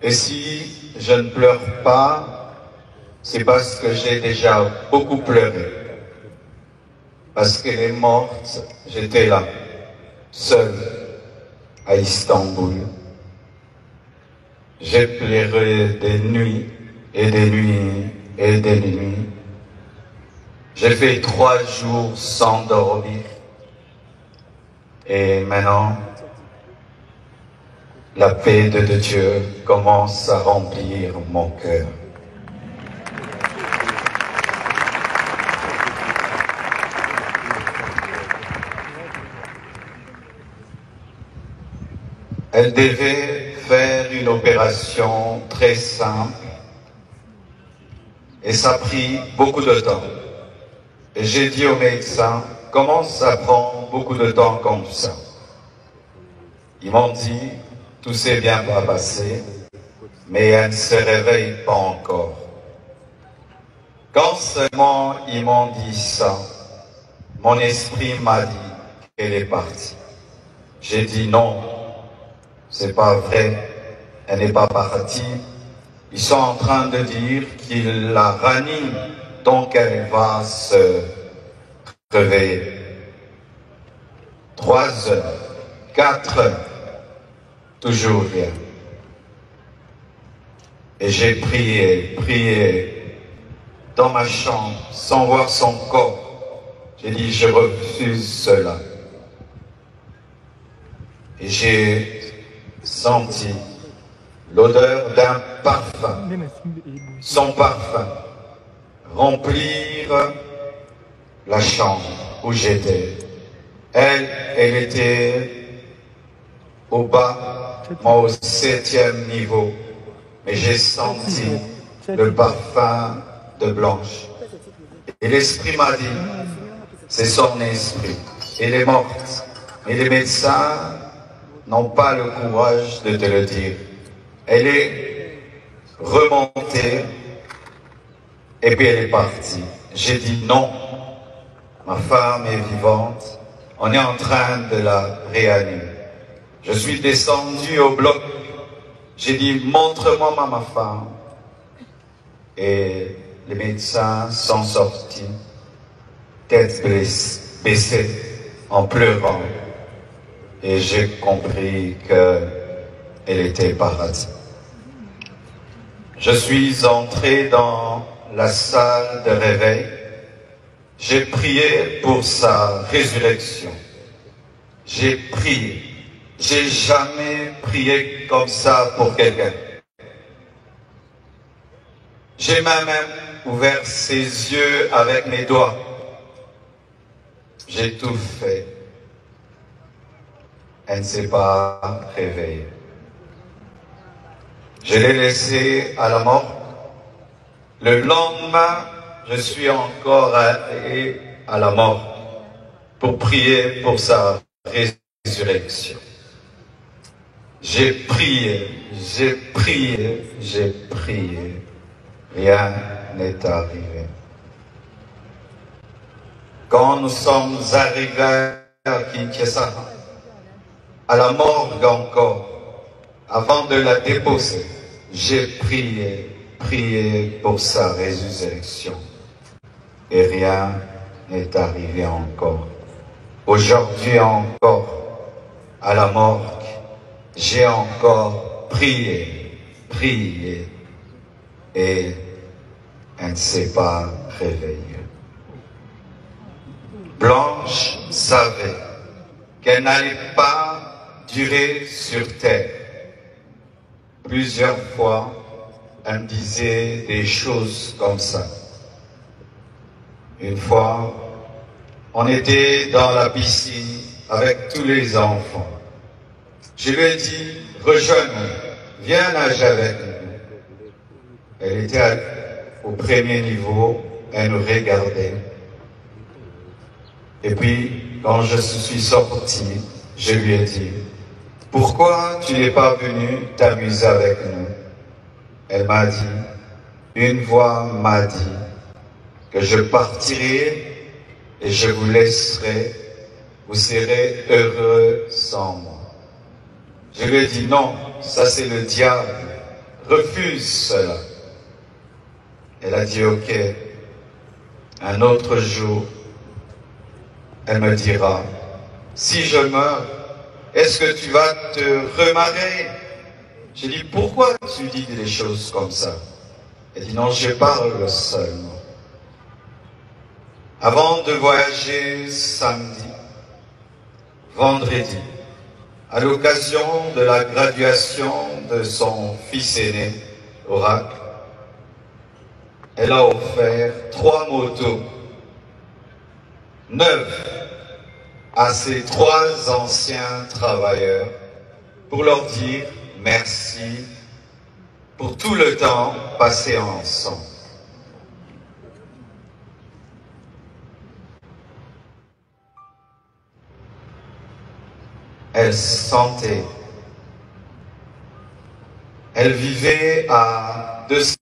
Et si je ne pleure pas, c'est parce que j'ai déjà beaucoup pleuré. Parce qu'elle est morte, j'étais là, seul, à Istanbul. J'ai pleuré des nuits et des nuits et des nuits. J'ai fait 3 jours sans dormir. Et maintenant, la paix de Dieu commence à remplir mon cœur. Elle devait faire une opération très simple et ça a pris beaucoup de temps. Et j'ai dit au médecin, comment ça prend beaucoup de temps comme ça? Ils m'ont dit, tout s'est bien passé, mais elle ne se réveille pas encore. Quand seulement ils m'ont dit ça, mon esprit m'a dit qu'elle est partie. J'ai dit non, c'est pas vrai, elle n'est pas partie. Ils sont en train de dire qu'ils la raniment, donc elle va se réveiller. 3 heures, 4 heures, toujours rien. Et j'ai prié dans ma chambre, sans voir son corps. J'ai dit, je refuse cela. Et j'ai senti l'odeur d'un parfum, son parfum, remplir la chambre où j'étais. Elle était au bas, moi au 7e niveau, mais j'ai senti le parfum de Blanche. Et l'esprit m'a dit, c'est son esprit, elle est morte. Et les médecins n'ont pas le courage de te le dire. Elle est remontée et puis elle est partie. J'ai dit non, ma femme est vivante, on est en train de la réanimer. Je suis descendu au bloc, j'ai dit montre-moi ma femme. Et les médecins sont sortis, tête baissée, en pleurant. Et j'ai compris qu'elle était partie. Je suis entré dans la salle de réveil. J'ai prié pour sa résurrection. J'ai prié. J'ai jamais prié comme ça pour quelqu'un. J'ai même ouvert ses yeux avec mes doigts. J'ai tout fait. Elle ne s'est pas réveillée. Je l'ai laissée à la mort. Le lendemain, je suis encore allé à la mort pour prier pour sa résurrection. J'ai prié, j'ai prié, j'ai prié. Rien n'est arrivé. Quand nous sommes arrivés à Kinshasa, à la morgue encore, avant de la déposer, j'ai prié pour sa résurrection. Et rien n'est arrivé encore. Aujourd'hui encore, à la morgue, j'ai encore prié, et elle ne s'est pas réveillée. Blanche savait qu'elle n'allait pas durer sur terre. Plusieurs fois, elle me disait des choses comme ça. Une fois, on était dans la piscine avec tous les enfants. Je lui ai dit, rejoins-nous, viens nager avec nous. Elle était au premier niveau, elle nous regardait. Et puis, quand je suis sorti, je lui ai dit, pourquoi tu n'es pas venu t'amuser avec nous? Elle m'a dit, une voix m'a dit que je partirai et je vous laisserai, vous serez heureux sans moi. Je lui ai dit non, ça c'est le diable. refuse cela. Elle a dit, ok, un autre jour, elle me dira, si je meurs, est-ce que tu vas te remarier? J'ai dit, pourquoi tu dis des choses comme ça? Elle dit, non, je parle seulement. Avant de voyager samedi, vendredi, à l'occasion de la graduation de son fils aîné, Oracle, elle a offert 3 motos neuves à ces 3 anciens travailleurs pour leur dire merci pour tout le temps passé ensemble. Elle sentait, elle vivait à 200